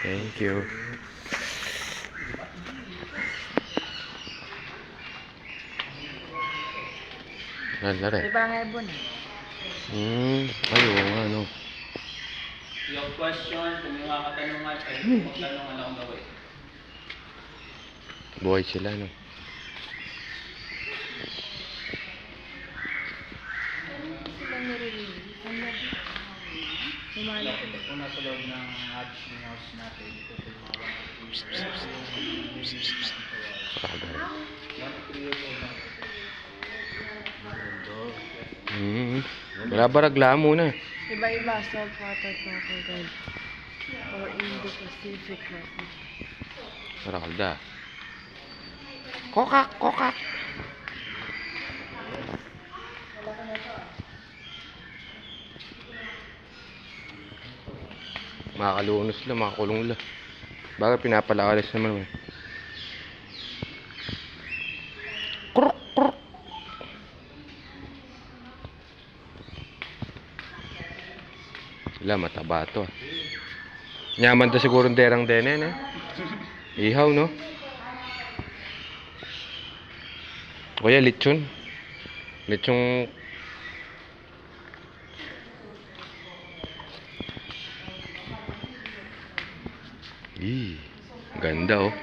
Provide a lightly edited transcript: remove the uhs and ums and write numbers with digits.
Thank you. Lare. Diba nga ibon? Ay, oo nga, no. Yung question, kung yung mga katanungan, pwede kong magtanungan akong gawin. Buhay sila, no. Sila nire-release. Lumalaki. Kung nasa loob ng ads ng house natin, ito po yung mga 1-3 years old na. Wala ba ragla muna? Iba-iba, saltwater crocodile. Or Indo-Pacific crocodile. Ragda. Kokak, kokak. Makakalunos sila, makakulong sila. Bakit pinapalakalis naman? Kruk, kruk. Sila, mataba to. Nyaman to siguro derang denen, eh. Ihaw, no? Kuya, lechon. Lechong... ganda, oh.